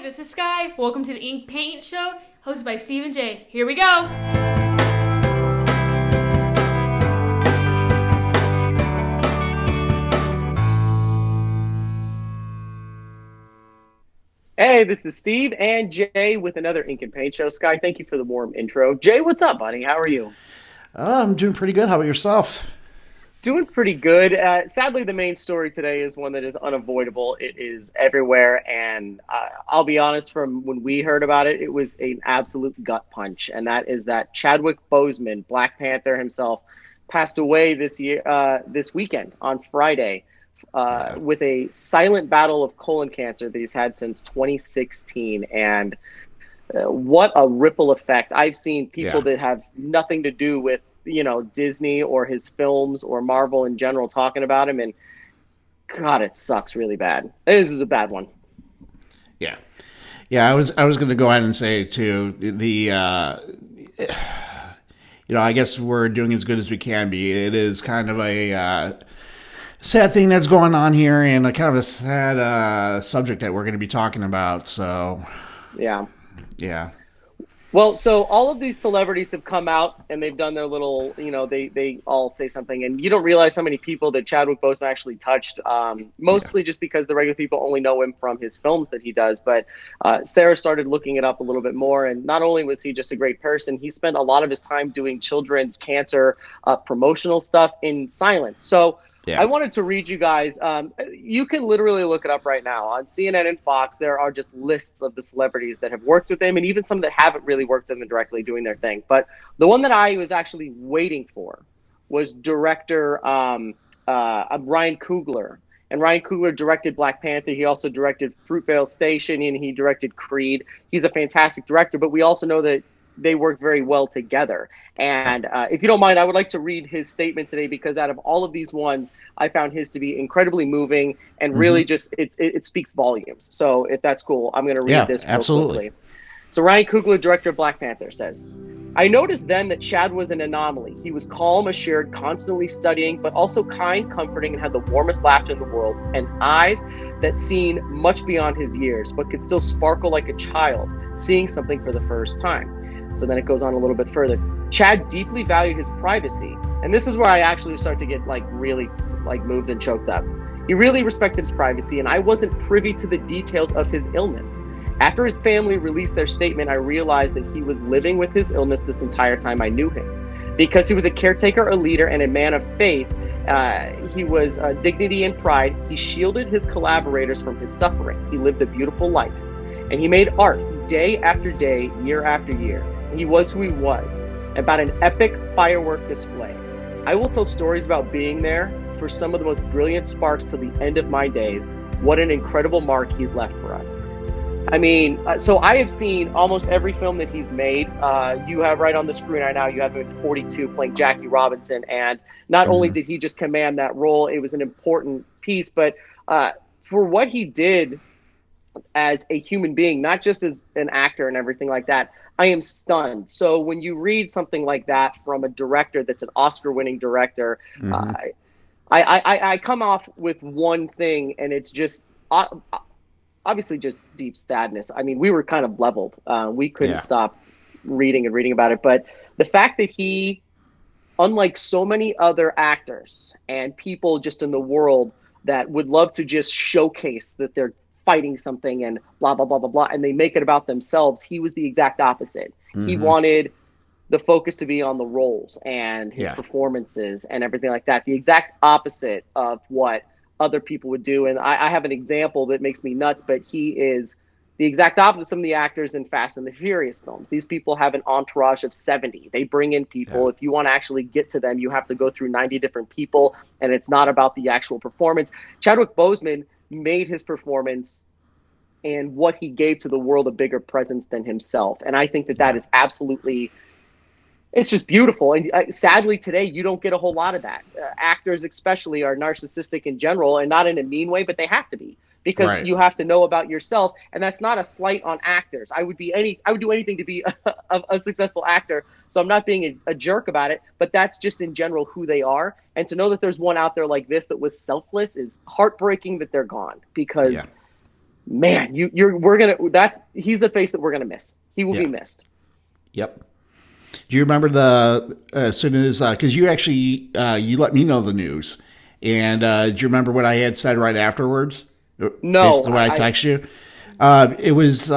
this is Sky. Welcome to the Ink Paint Show, hosted by Steve and Jay. Here we go. Hey, this is Steve and Jay with another Ink and Paint Show. Sky, thank you for the warm intro. Jay, what's up, buddy? How are you? I'm doing pretty good. How about yourself? Doing pretty good. Sadly, the main story today is one that is unavoidable. It is everywhere, and I'll be honest, from when we heard about it, it was an absolute gut punch, and that is that Chadwick Boseman, Black Panther himself, passed away this weekend on Friday with a silent battle of colon cancer that he's had since 2016, and what a ripple effect. I've seen people that have nothing to do with Disney or his films or Marvel in general talking about him, and God, it sucks really bad. This is a bad one. Yeah. I was going to go ahead and say too, I guess we're doing as good as we can be. It is kind of a sad thing that's going on here, and a kind of a sad subject that we're going to be talking about. So yeah. Well, so all of these celebrities have come out and they've done their little, they all say something, and you don't realize how many people that Chadwick Boseman actually touched, mostly just because the regular people only know him from his films that he does. But Sarah started looking it up a little bit more, and not only was he just a great person, he spent a lot of his time doing children's cancer promotional stuff in silence. So I wanted to read you guys. You can literally look it up right now on CNN and Fox. There are just lists of the celebrities that have worked with him, and even some that haven't really worked with him directly doing their thing. But the one that I was actually waiting for was director Ryan Coogler. And Ryan Coogler directed Black Panther. He also directed Fruitvale Station, and he directed Creed. He's a fantastic director, but we also know that they work very well together. And if you don't mind, I would like to read his statement today, because out of all of these ones, I found his to be incredibly moving and really just, it speaks volumes. So if that's cool, I'm going to read this real quickly. So Ryan Coogler, director of Black Panther, says, "I noticed then that Chad was an anomaly. He was calm, assured, constantly studying, but also kind, comforting, and had the warmest laughter in the world, and eyes that seen much beyond his years, but could still sparkle like a child, seeing something for the first time." So then it goes on a little bit further. Chad deeply valued his privacy. And this is where I actually start to get really moved and choked up. He really respected his privacy, and I wasn't privy to the details of his illness. After his family released their statement, I realized that he was living with his illness this entire time I knew him. Because he was a caretaker, a leader, and a man of faith, he was dignity and pride. He shielded his collaborators from his suffering. He lived a beautiful life. And he made art day after day, year after year. He was who he was, about an epic firework display. I will tell stories about being there for some of the most brilliant sparks till the end of my days. What an incredible mark he's left for us. I mean, so I have seen almost every film that he's made. You have right on the screen right now, you have him at 42 playing Jackie Robinson. And not only did he just command that role, it was an important piece, but for what he did as a human being, not just as an actor and everything like that, I am stunned. So when you read something like that from a director that's an Oscar-winning director, I come off with one thing, and it's just obviously just deep sadness. I mean, we were kind of leveled. We couldn't stop reading about it. But the fact that he, unlike so many other actors and people just in the world that would love to just showcase that they're fighting something and blah, blah, blah, blah, blah, and they make it about themselves, he was the exact opposite. He wanted the focus to be on the roles and his performances and everything like that. The exact opposite of what other people would do. And I have an example that makes me nuts, but he is the exact opposite of some of the actors in Fast and the Furious films. These people have an entourage of 70. They bring in people. If you want to actually get to them, you have to go through 90 different people, and it's not about the actual performance. Chadwick Boseman made his performance and what he gave to the world a bigger presence than himself. And I think that is absolutely, it's just beautiful. And sadly today, you don't get a whole lot of that. Actors especially are narcissistic in general, and not in a mean way, but they have to be, because you have to know about yourself. And that's not a slight on actors. I would do anything to be a successful actor. So I'm not being a jerk about it, but that's just in general who they are. And to know that there's one out there like this that was selfless is heartbreaking that they're gone, because man, he's a face that we're gonna miss. He will be missed. Yep. Do you remember as soon as because you actually you let me know the news, and do you remember what I had said right afterwards? No, based on what I texted you. It was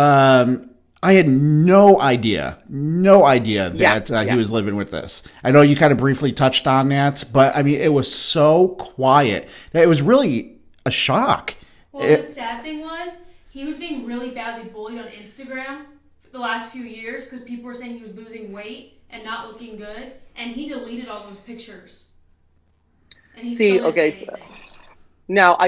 I had no idea that he was living with this. I know you kind of briefly touched on that, but I mean, it was so quiet that it was really a shock. Well, the sad thing was he was being really badly bullied on Instagram for the last few years because people were saying he was losing weight and not looking good, and he deleted all those pictures. And he still didn't say anything. Now,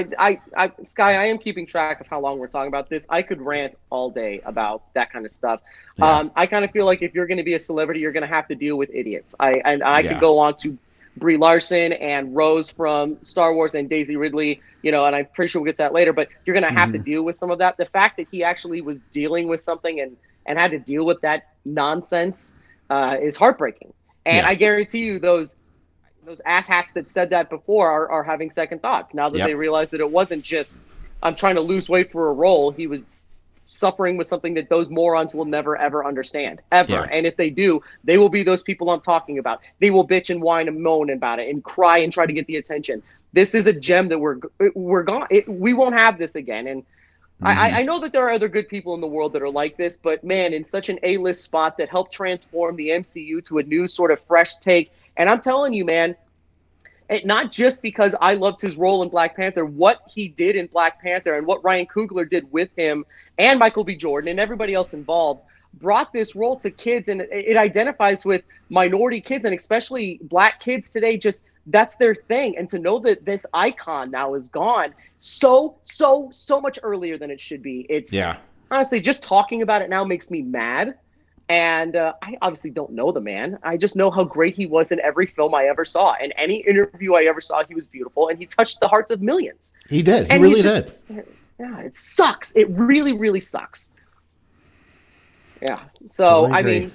Sky, I am keeping track of how long we're talking about this. I could rant all day about that kind of stuff. Yeah. I kind of feel like if you're going to be a celebrity, you're going to have to deal with idiots. I could go on to Brie Larson and Rose from Star Wars and Daisy Ridley, and I'm pretty sure we'll get to that later, but you're going to have to deal with some of that. The fact that he actually was dealing with something and had to deal with that nonsense is heartbreaking. And I guarantee you those asshats that said that before are having second thoughts now that they realize that it wasn't just, I'm trying to lose weight for a role. He was suffering with something that those morons will never, ever understand, ever. Yeah. And if they do, they will be those people I'm talking about. They will bitch and whine and moan about it and cry and try to get the attention. This is a gem that we're gone. We won't have this again. And I know that there are other good people in the world that are like this, but man, in such an A-list spot that helped transform the MCU to a new sort of fresh take. And I'm telling you, man, not just because I loved his role in Black Panther, what he did in Black Panther and what Ryan Coogler did with him and Michael B. Jordan and everybody else involved brought this role to kids, and it identifies with minority kids and especially Black kids today. Just that's their thing. And to know that this icon now is gone so much earlier than it should be. It's honestly, just talking about it now makes me mad. And I obviously don't know the man. I just know how great he was in every film I ever saw. In any interview I ever saw, he was beautiful, and he touched the hearts of millions. He did. He really did. Yeah, it sucks. It really, really sucks. Yeah. So, Totally I mean,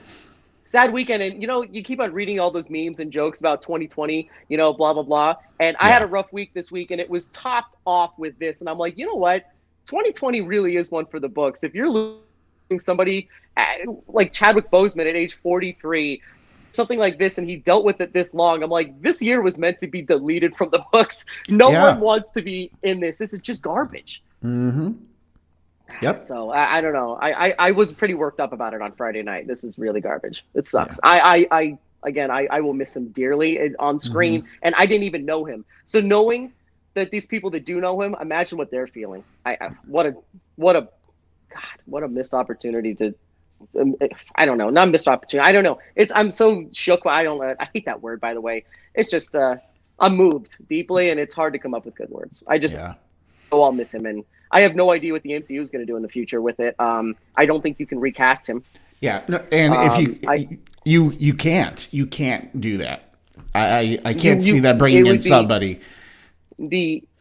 sad weekend. And, you keep on reading all those memes and jokes about 2020, blah, blah, blah. And I had a rough week this week, and it was topped off with this. And I'm like, you know what? 2020 really is one for the books. If you're losing somebody like Chadwick Boseman at age 43, something like this, and he dealt with it this long, I'm like, this year was meant to be deleted from the books. No one wants to be in this. This is just garbage. Mm-hmm. Yep. So I don't know. I was pretty worked up about it on Friday night. This is really garbage. It sucks. Yeah. I will miss him dearly on screen, and I didn't even know him. So knowing that these people that do know him, imagine what they're feeling. What a missed opportunity to. I don't know. Not missed opportunity. I don't know. I'm so shook. I hate that word, by the way. It's just I'm moved deeply, and it's hard to come up with good words. I'll miss him, and I have no idea what the MCU is going to do in the future with it. I don't think you can recast him. Yeah, no, and if you can't do that. I can't see that bringing in somebody.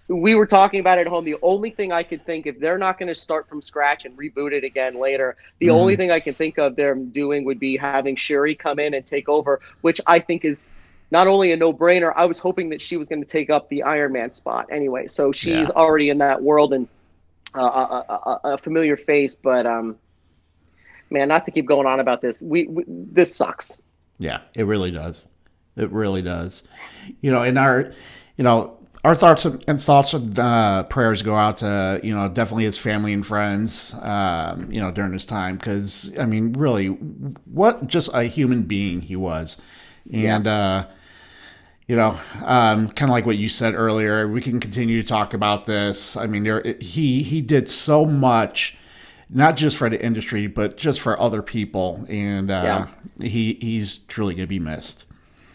We were talking about it at home. The only thing I could think, if they're not going to start from scratch and reboot it again later, the only thing I can think of them doing would be having Shuri come in and take over, which I think is not only a no-brainer. I was hoping that she was going to take up the Iron Man spot anyway. So she's already in that world and a familiar face. But, man, not to keep going on about this. This sucks. Yeah, it really does. It really does. Our thoughts and prayers go out to, definitely his family and friends, during this time. Because, I mean, really, what just a human being he was. And, kind of like what you said earlier, we can continue to talk about this. I mean, he did so much, not just for the industry, but just for other people. And he's truly going to be missed.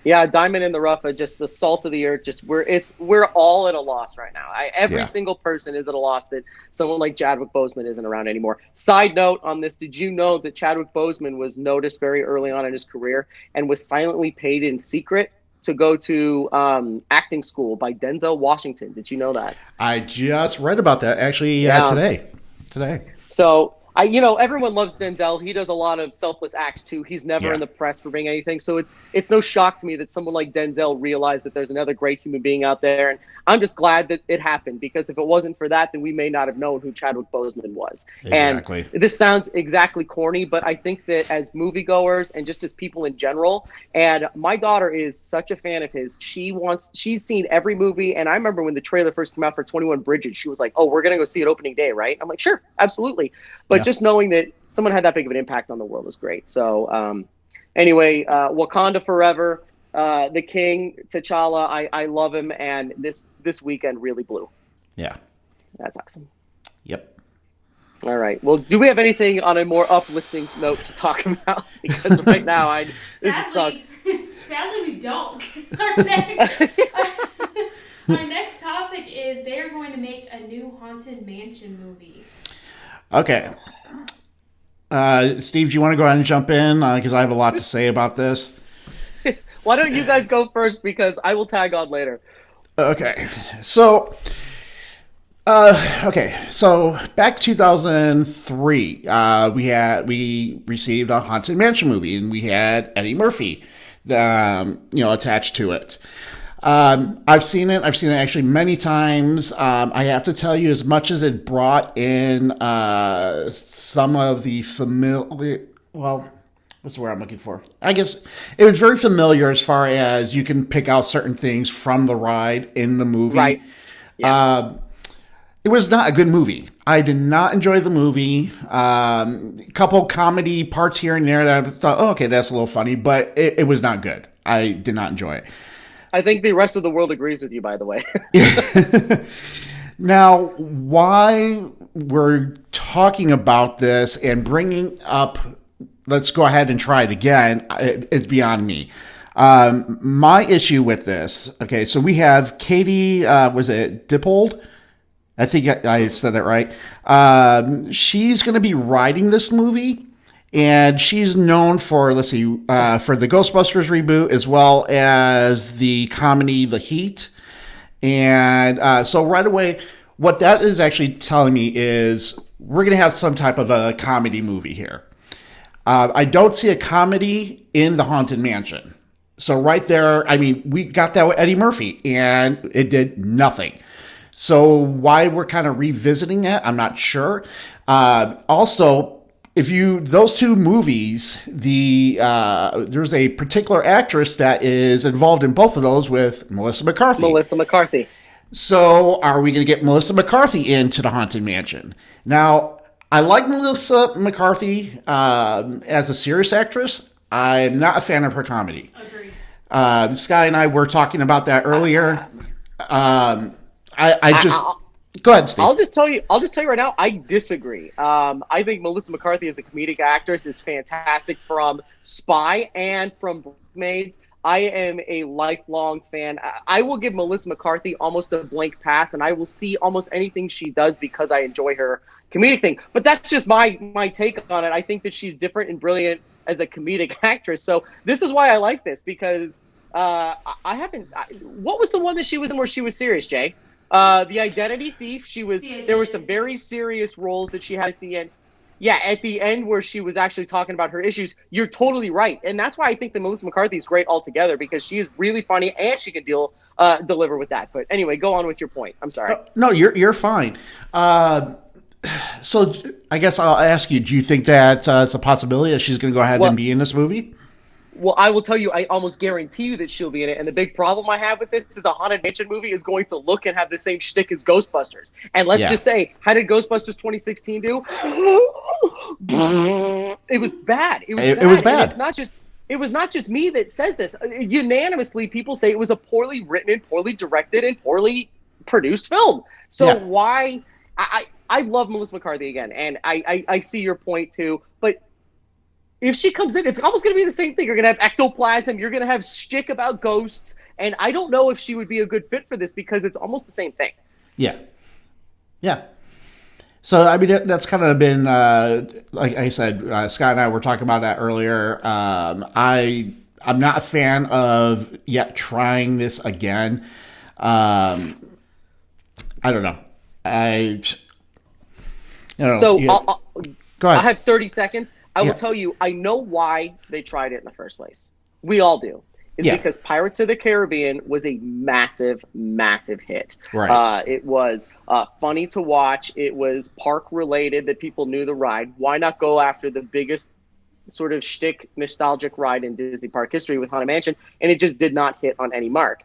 Yeah, diamond in the rough, just the salt of the earth. Just we're all at a loss right now. Every single person is at a loss that someone like Chadwick Boseman isn't around anymore. Side note on this: did you know that Chadwick Boseman was noticed very early on in his career and was silently paid in secret to go to acting school by Denzel Washington? Did you know that? I just read about that actually today. So Everyone loves Denzel. He does a lot of selfless acts too. He's never Yeah. in the press for being anything. So it's no shock to me that someone like Denzel realized that there's another great human being out there. And I'm just glad that it happened, because if it wasn't for that, then we may not have known who Chadwick Boseman was. Exactly. And this sounds exactly corny, but I think that as moviegoers and just as people in general, and my daughter is such a fan of his. She's seen every movie. And I remember when the trailer first came out for 21 Bridges, she was like, "Oh, we're going to go see it opening day, right?" I'm like, "Sure, absolutely." But just knowing that someone had that big of an impact on the world is great. So anyway, Wakanda forever, the King, T'Challa, I love him, and this weekend really blew. Yeah. That's awesome. Yep. All right. Well, do we have anything on a more uplifting note to talk about? Because right now, this sucks. Sadly, we don't. Our next topic is they are going to make a new Haunted Mansion movie. Okay. Steve, do you want to go ahead and jump in? Because I have a lot to say about this. Why don't you guys go first? Because I will tag on later. Okay. So back 2003, we received a Haunted Mansion movie, and we had Eddie Murphy, attached to it. I've seen it actually many times. I have to tell you, as much as it brought in some of the familiar, well, what's the word I'm looking for? I guess it was very familiar as far as you can pick out certain things from the ride in the movie. Right. Yeah. It was not a good movie. I did not enjoy the movie. A couple comedy parts here and there that I thought, oh, okay, that's a little funny, but it was not good. I did not enjoy it. I think the rest of the world agrees with you, by the way. Now, why we're talking about this and bringing up, let's go ahead and try it again, it's beyond me. My issue with this, okay, so we have Katie, was it Dippold? I think I said that right. She's going to be writing this movie, and she's known for, for the Ghostbusters reboot, as well as the comedy The Heat. And so right away, what that is actually telling me is we're going to have some type of a comedy movie here. I don't see a comedy in the Haunted Mansion. So right there, I mean, we got that with Eddie Murphy, and it did nothing. So why we're kind of revisiting it, I'm not sure. Also, those two movies, there's a particular actress that is involved in both of those with Melissa McCarthy. So are we going to get Melissa McCarthy into the Haunted Mansion? Now, I like Melissa McCarthy as a serious actress. I'm not a fan of her comedy. Agreed. Sky and I were talking about that earlier. Go ahead, Steve. I'll just tell you right now, I disagree. I think Melissa McCarthy as a comedic actress is fantastic from Spy and from Bridesmaids. I am a lifelong fan. I will give Melissa McCarthy almost a blank pass, and I will see almost anything she does because I enjoy her comedic thing. But that's just my take on it. I think that she's different and brilliant as a comedic actress. So this is why I like this, because what was the one that she was in where she was serious, Jay? The Identity Thief. There were some very serious roles that she had at the end. Yeah, at the end where she was actually talking about her issues. You're totally right. And that's why I think that Melissa McCarthy is great altogether, because she is really funny and she can deliver with that. But anyway, go on with your point. I'm sorry. No, you're fine. So I guess I'll ask you, do you think that it's a possibility that she's going to go ahead and be in this movie? Well, I will tell you, I almost guarantee you that she'll be in it. And the big problem I have with this is a Haunted Mansion movie is going to look and have the same shtick as Ghostbusters. And let's just say, how did Ghostbusters 2016 do? It was bad. It was bad. It was not just me that says this. Unanimously, people say it was a poorly written and poorly directed and poorly produced film. So why? I love Melissa McCarthy again, and I see your point too. But if she comes in, it's almost going to be the same thing. You're going to have ectoplasm. You're going to have shtick about ghosts. And I don't know if she would be a good fit for this because it's almost the same thing. Yeah. Yeah. So, I mean, that's kind of been, like I said, Scott and I were talking about that earlier. I'm not a fan of yet trying this again. I don't know. Go ahead. I have 30 seconds. I Yeah. will tell you, I know why they tried it in the first place. We all do. It's Yeah. because Pirates of the Caribbean was a massive, massive hit. Right. It was funny to watch. It was park related that people knew the ride. Why not go after the biggest sort of shtick nostalgic ride in Disney park history with Haunted Mansion? And it just did not hit on any mark.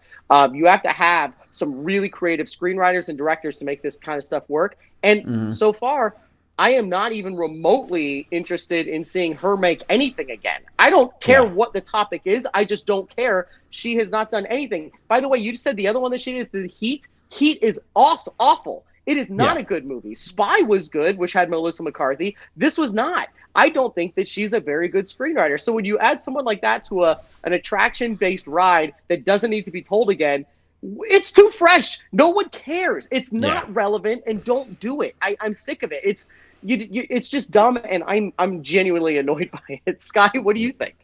You have to have some really creative screenwriters and directors to make this kind of stuff work. And so far, I am not even remotely interested in seeing her make anything again. I don't care what the topic is. I just don't care. She has not done anything. By the way, you said the other one that she did is the Heat. Heat is awful. It is not a good movie. Spy was good, which had Melissa McCarthy. This was not. I don't think that she's a very good screenwriter. So when you add someone like that to an attraction-based ride that doesn't need to be told again, it's too fresh. No one cares. It's not relevant, and don't do it. I'm sick of it. It's just dumb, and I'm genuinely annoyed by it. Sky, what do you think?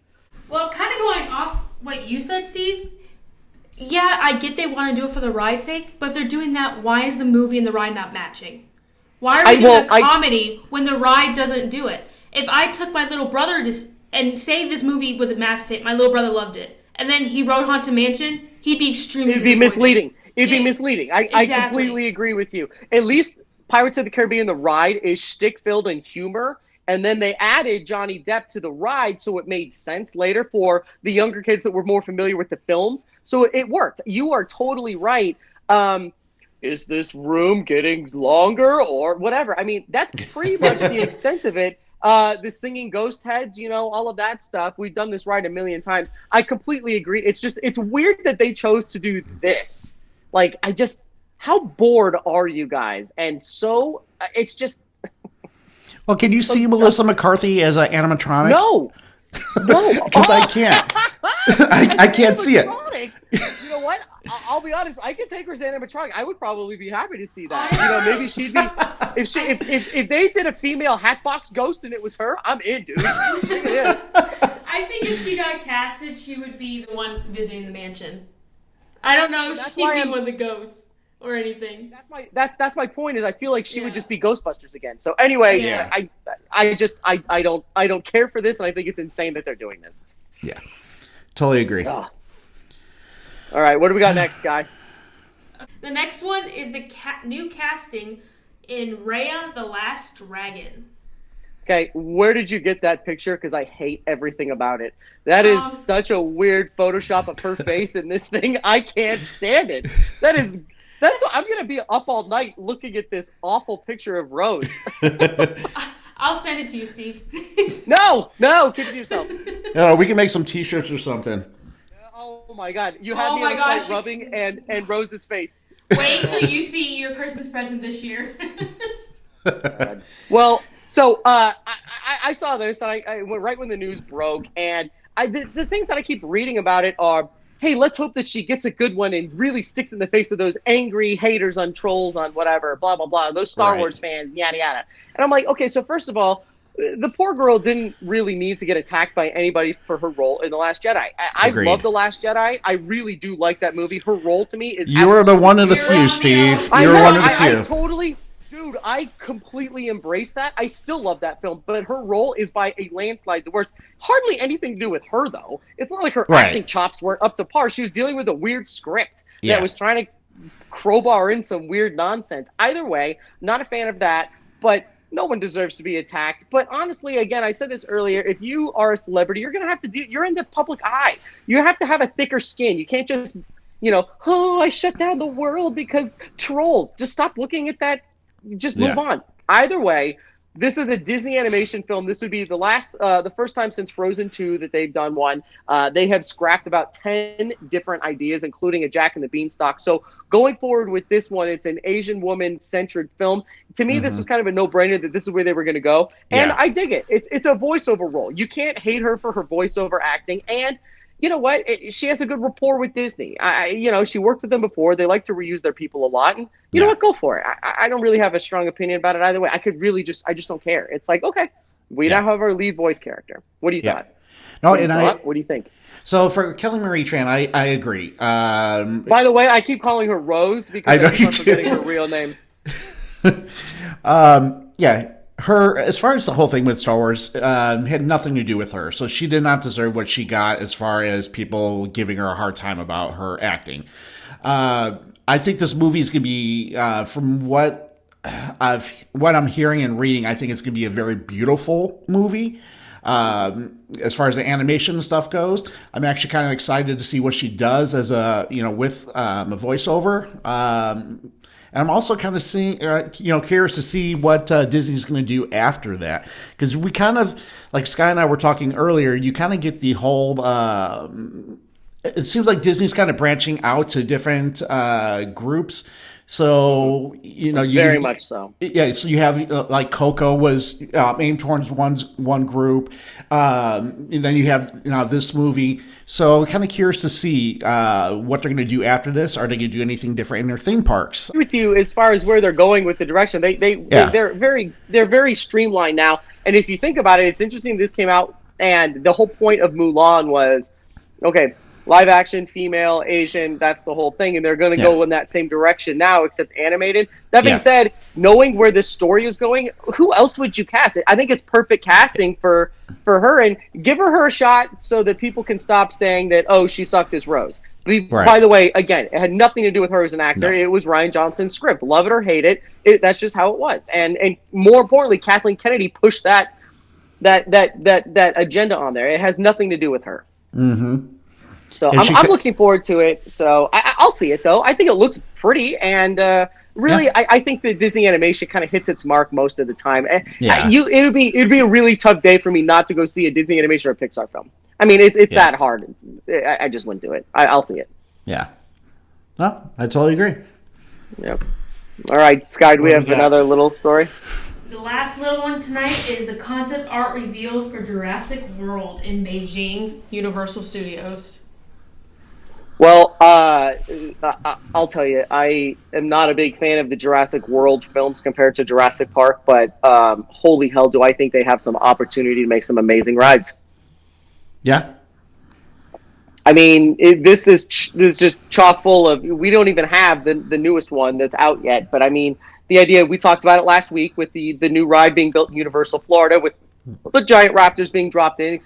Well, kind of going off what you said, Steve. Yeah, I get they want to do it for the ride's sake, but if they're doing that, why is the movie and the ride not matching? Why are we doing a comedy when the ride doesn't do it? If I took my little brother and say this movie was a massive hit, my little brother loved it, and then he wrote Haunted Mansion, he'd be extremely It'd be misleading. Be misleading. I completely agree with you. At least Pirates of the Caribbean, the ride, is shtick-filled and humor. And then they added Johnny Depp to the ride, so it made sense later for the younger kids that were more familiar with the films. So it worked. You are totally right. Is this room getting longer or whatever? I mean, that's pretty much the extent of it. The singing ghost heads, all of that stuff. We've done this ride a million times. I completely agree. It's weird that they chose to do this. Like, how bored are you guys? And so it's just. Well, can you see Melissa McCarthy as an animatronic? No, because I can't. I can't see it. You know what? I'll be honest. I could take her as animatronic. I would probably be happy to see that. Maybe she'd be. If they did a female Hatbox Ghost and it was her, I'm in, dude. I think if she got casted, she would be the one visiting the mansion. I don't know if she'd be one of the ghosts or anything. That's my point. Is I feel like she would just be Ghostbusters again. So anyway, I don't care for this, and I think it's insane that they're doing this. Yeah, totally agree. All right, what do we got next, Guy? The next one is the new casting in Raya the Last Dragon. Okay, where did you get that picture? Because I hate everything about it. That is such a weird Photoshop of her face in this thing. I can't stand it. That's what I'm gonna be up all night looking at this awful picture of Rose. I'll send it to you, Steve. No, keep it to yourself. No, we can make some T-shirts or something. Oh my God, you had me on the site rubbing and Rose's face. Wait till you see your Christmas present this year. Well, so I saw this, and I went right when the news broke, and the things that I keep reading about it are, hey, let's hope that she gets a good one and really sticks in the face of those angry haters on trolls on whatever, blah, blah, blah, those Star Wars fans, yada, yada. And I'm like, okay, so first of all, the poor girl didn't really need to get attacked by anybody for her role in The Last Jedi. I love The Last Jedi. I really do like that movie. Her role to me is You're the one of the few, Steve. You're one of the few. I totally... Dude, I completely embrace that. I still love that film, but her role is by a landslide the worst. Hardly anything to do with her, though. It's not like her acting chops weren't up to par. She was dealing with a weird script that was trying to crowbar in some weird nonsense. Either way, not a fan of that, but no one deserves to be attacked. But honestly, again, I said this earlier, if you are a celebrity, you're going to have to you're in the public eye. You have to have a thicker skin. You can't just, I shut down the world because trolls. Just stop looking at that. Just move on. Either way, this is a Disney animation film. This would be the first time since Frozen 2 that they've done one. They have scrapped about 10 different ideas, including a Jack and the Beanstalk. So going forward with this one, it's an Asian woman-centered film. To me, this was kind of a no-brainer that this is where they were going to go. And I dig it. It's a voiceover role. You can't hate her for her voiceover acting. And you know what? She has a good rapport with Disney. She worked with them before. They like to reuse their people a lot. And you know what? Go for it. I don't really have a strong opinion about it either way. I just don't care. It's like, okay, we now have our lead voice character. What do you thought? No, what do you think? So for Kelly Marie Tran, I agree. By the way, I keep calling her Rose because I keep forgetting her real name. her, as far as the whole thing with Star Wars, had nothing to do with her. So she did not deserve what she got as far as people giving her a hard time about her acting. I think this movie is going to be, from what I'm hearing and reading, I think it's going to be a very beautiful movie. As far as the animation and stuff goes, I'm actually kind of excited to see what she does as with a voiceover. And I'm also kind of curious to see what Disney's going to do after that. Because we kind of, like Sky and I were talking earlier, you kind of get the whole, it seems like Disney's kind of branching out to different groups. So, very much so. Yeah. So you have like Coco was aimed towards one group. And then you have this movie. So kind of curious to see what they're going to do after this. Are they going to do anything different in their theme parks? With you as far as where they're going with the direction, they're very streamlined now. And if you think about it, it's interesting. This came out, and the whole point of Mulan was, okay, live action, female, Asian, that's the whole thing. And they're going to go in that same direction now, except animated. That being said, knowing where this story is going, who else would you cast? I think it's perfect casting for her, and give her a shot so that people can stop saying that, oh, she sucked as Rose. By the way, again, it had nothing to do with her as an actor. No. It was Rian Johnson's script. Love it or hate it, that's just how it was. And more importantly, Kathleen Kennedy pushed that agenda on there. It has nothing to do with her. Mm-hmm. So I'm looking forward to it. So I'll see it, though. I think it looks pretty, and really, I think that Disney animation kind of hits its mark most of the time. It'd be a really tough day for me not to go see a Disney animation or a Pixar film. I mean, it's that hard. I just wouldn't do it. I'll see it. Yeah. No, I totally agree. Yep. All right, Sky, do we have another little story? The last little one tonight is the concept art revealed for Jurassic World in Beijing, Universal Studios. Well, I'll tell you, I am not a big fan of the Jurassic World films compared to Jurassic Park, but holy hell, do I think they have some opportunity to make some amazing rides. Yeah. I mean, this is just chock full of, we don't even have the newest one that's out yet, but I mean, the idea, we talked about it last week with the new ride being built in Universal Florida with the giant raptors being dropped in,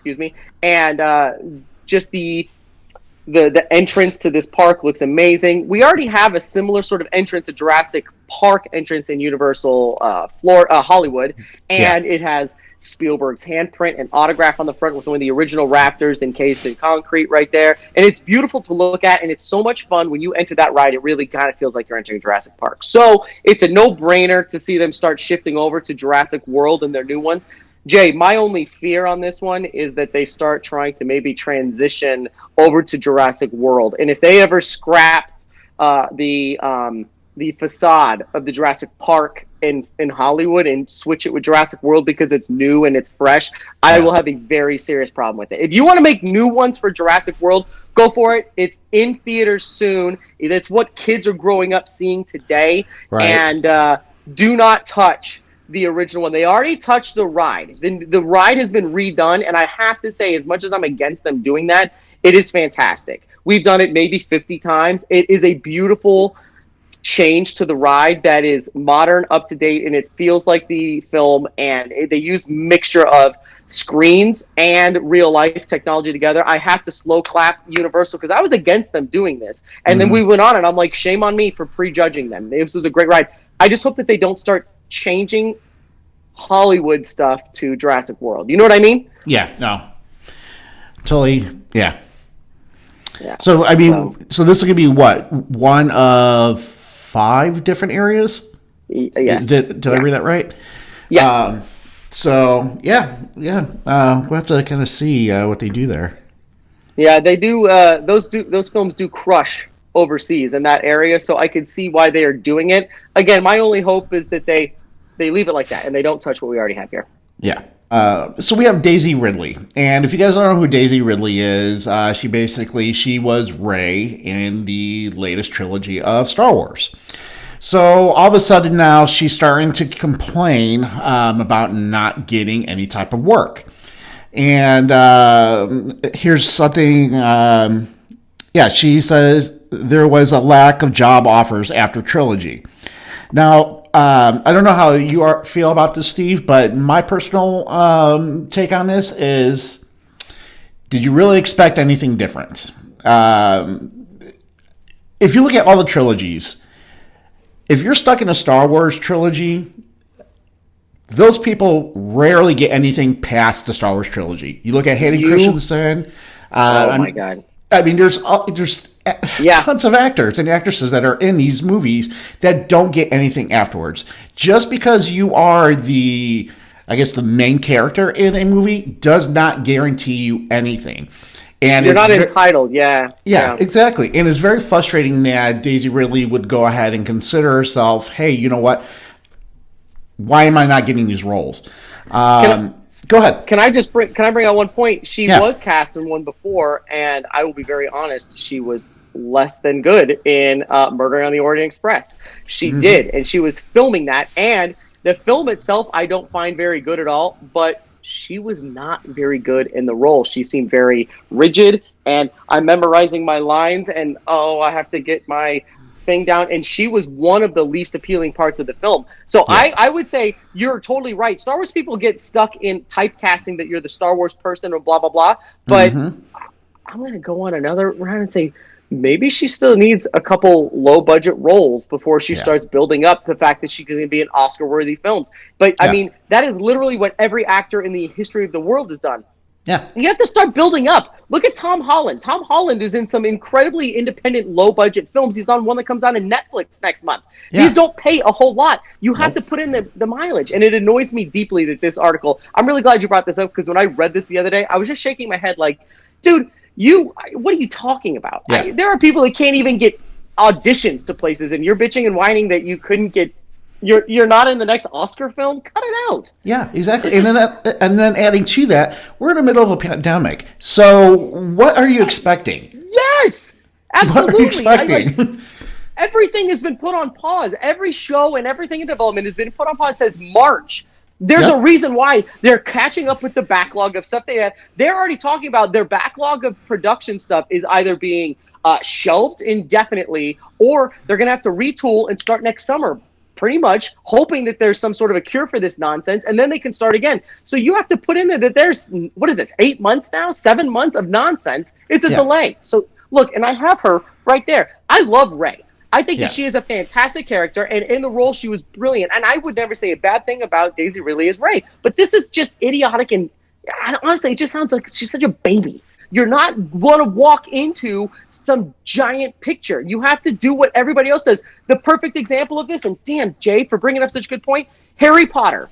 and just the entrance to this park looks amazing. We already have a similar sort of entrance, a Jurassic Park entrance in Universal Hollywood, and it has Spielberg's handprint and autograph on the front with one of the original raptors encased in concrete right there. And it's beautiful to look at, and it's so much fun. When you enter that ride, it really kind of feels like you're entering Jurassic Park. So it's a no-brainer to see them start shifting over to Jurassic World and their new ones. Jay, my only fear on this one is that they start trying to maybe transition over to Jurassic World. And if they ever scrap the facade of the Jurassic Park in Hollywood and switch it with Jurassic World because it's new and it's fresh, I will have a very serious problem with it. If you want to make new ones for Jurassic World, go for it. It's in theaters soon. It's what kids are growing up seeing today. Right. And do not touch the original one. They already touched the ride. The ride has been redone, and I have to say, as much as I'm against them doing that, it is fantastic. We've done it maybe 50 times. It is a beautiful change to the ride that is modern, up to date, and it feels like the film, and they use mixture of screens and real life technology together. I have to slow clap Universal because I was against them doing this, and then we went on, and I'm like, shame on me for prejudging them. This was a great ride. I just hope that they don't start changing Hollywood stuff to Jurassic World. You know what I mean? Yeah, no. Totally, yeah. So, I mean, so this is going to be what? One of 5 different areas? Yes. Did I read that right? Yeah. So, yeah. We'll have to kind of see what they do there. Yeah, they do. Those films do crush overseas in that area, so I could see why they are doing it. Again, my only hope is that they leave it like that and they don't touch what we already have here. Yeah. So we have Daisy Ridley, and if you guys don't know who Daisy Ridley is, she was Rey in the latest trilogy of Star Wars. So all of a sudden now she's starting to complain about not getting any type of work. And here's something. She says there was a lack of job offers after trilogy. Now, I don't know how you feel about this, Steve, but my personal take on this is, did you really expect anything different? If you look at all the trilogies, if you're stuck in a Star Wars trilogy, those people rarely get anything past the Star Wars trilogy. You look at Hayden Christensen. Oh my God! I mean, there's tons of actors and actresses that are in these movies that don't get anything afterwards. Just because you are the main character in a movie does not guarantee you anything. And you're not entitled, yeah, exactly. And it's very frustrating that Daisy Ridley would go ahead and consider herself, hey, you know what? Why am I not getting these roles? Go ahead. Can I bring out one point? She was cast in one before, and I will be very honest, she was less than good in Murder on the Orient Express. She did, and she was filming that, and the film itself I don't find very good at all, but she was not very good in the role. She seemed very rigid, and I'm memorizing my lines, and I have to get my thing down, and she was one of the least appealing parts of the film. So I would say you're totally right. Star Wars people get stuck in typecasting that you're the Star Wars person or blah, blah, blah. But I'm going to go on another round and say maybe she still needs a couple low-budget roles before she starts building up the fact that she's going to be in Oscar-worthy films. But, I mean, that is literally what every actor in the history of the world has done. Yeah. You have to start building up. Look at Tom Holland. Tom Holland is in some incredibly independent, low-budget films. He's on one that comes out on Netflix next month. Yeah. These don't pay a whole lot. You have to put in the mileage. And it annoys me deeply that this article... I'm really glad you brought this up, because when I read this the other day, I was just shaking my head like, dude... what are you talking about? Yeah. There are people that can't even get auditions to places, and you're bitching and whining that you couldn't get. You're not in the next Oscar film. Cut it out. Yeah, exactly. And then adding to that, we're in the middle of a pandemic. So what are you expecting? Yes, absolutely. What are you expecting? Everything has been put on pause. Every show and everything in development has been put on pause. It says March. There's a reason why they're catching up with the backlog of stuff they have. They're already talking about their backlog of production stuff is either being shelved indefinitely, or they're going to have to retool and start next summer, pretty much hoping that there's some sort of a cure for this nonsense, and then they can start again. So you have to put in there that there's, 8 months now, 7 months of nonsense. It's a delay. So look, and I have her right there. I love Rey. I think that she is a fantastic character, and in the role, she was brilliant. And I would never say a bad thing about Daisy Ridley as Rey. But this is just idiotic, and honestly, it just sounds like she's such a baby. You're not going to walk into some giant picture. You have to do what everybody else does. The perfect example of this, and damn, Jay, for bringing up such a good point, Harry Potter.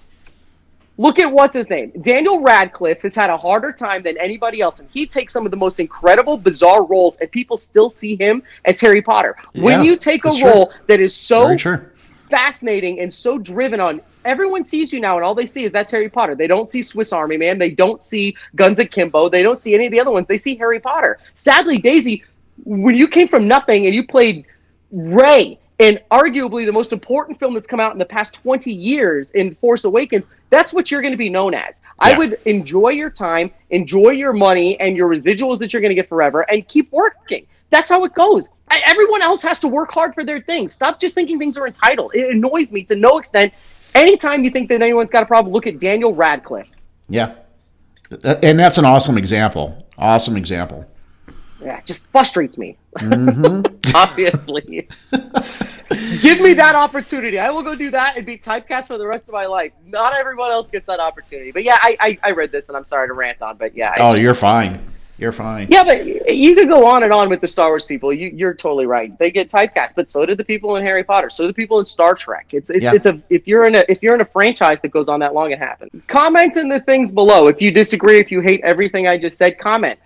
Look at what's his name. Daniel Radcliffe has had a harder time than anybody else, and he takes some of the most incredible, bizarre roles, and people still see him as Harry Potter. When you take a role that is so fascinating and so driven on, everyone sees you now, and all they see is that's Harry Potter. They don't see Swiss Army Man. They don't see Guns Akimbo. They don't see any of the other ones. They see Harry Potter. Sadly, Daisy, when you came from nothing and you played Rey, and arguably the most important film that's come out in the past 20 years in Force Awakens, that's what you're going to be known as. I would enjoy your time, enjoy your money and your residuals that you're going to get forever, and keep working. That's how it goes. Everyone else has to work hard for their things. Stop just thinking things are entitled. It annoys me to no extent. Anytime you think that anyone's got a problem, look at Daniel Radcliffe. Yeah. And that's an awesome example. Awesome example. Yeah, it just frustrates me. Obviously. Give me that opportunity. I will go do that and be typecast for the rest of my life. Not everyone else gets that opportunity. But yeah, I read this, and I'm sorry to rant on, but yeah. You're fine. You're fine. Yeah, but you could go on and on with the Star Wars people. You're totally right. They get typecast, but so did the people in Harry Potter. So did the people in Star Trek. If you're in a franchise that goes on that long, it happens. Comment in the things below. If you disagree, if you hate everything I just said, comment.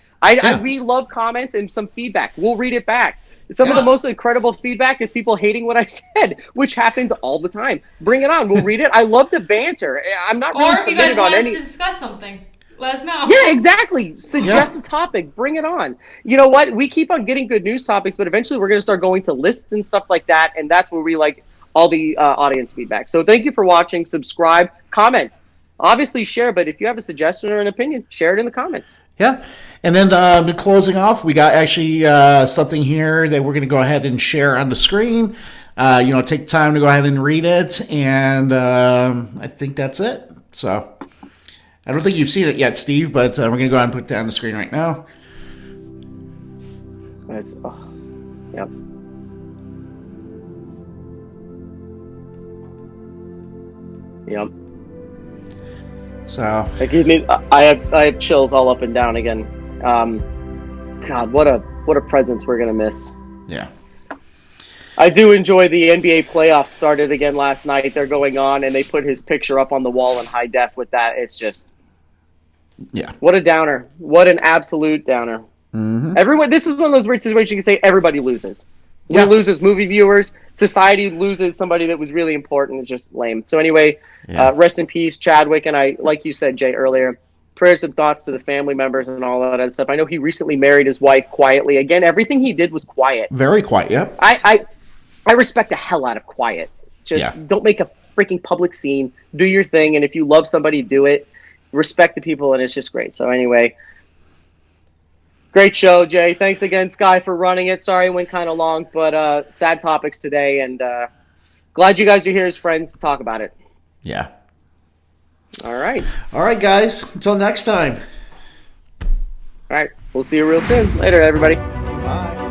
We love comments and some feedback. We'll read it back. Some of the most incredible feedback is people hating what I said, which happens all the time. Bring it on. We'll read it. I love the banter. I'm not really committed on any. Or if you guys want us to discuss something, let us know. Yeah, exactly. Suggest a topic. Bring it on. You know what? We keep on getting good news topics, but eventually we're going to start going to lists and stuff like that, and that's where we like all the audience feedback. So thank you for watching. Subscribe. Comment. Obviously share, but if you have a suggestion or an opinion, share it in the comments. Yeah. And then closing off, we got actually something here that we're going to go ahead and share on the screen. take time to go ahead and read it. And I think that's it. So I don't think you've seen it yet, Steve, but we're going to go ahead and put it on the screen right now. Yep. Yep. So I have chills all up and down again. God, what a presence we're gonna miss. Yeah. I do enjoy the NBA playoffs started again last night. They're going on, and they put his picture up on the wall in high def with that. It's just, what a downer. What an absolute downer. Mm-hmm. This is one of those weird situations you can say everybody loses. We lose as movie viewers. Society loses somebody that was really important. It's just lame. So anyway, rest in peace, Chadwick. And I, like you said, Jay, earlier, prayers and thoughts to the family members and all that other stuff. I know he recently married his wife quietly. Again, everything he did was quiet. Very quiet, yep. I respect the hell out of quiet. Just don't make a freaking public scene. Do your thing. And if you love somebody, do it. Respect the people, and it's just great. So anyway, great show, Jay. Thanks again, Sky, for running it. Sorry it went kind of long, but sad topics today. And glad you guys are here as friends to talk about it. Yeah. All right. All right, guys. Until next time. All right. We'll see you real soon. Later, everybody. Bye.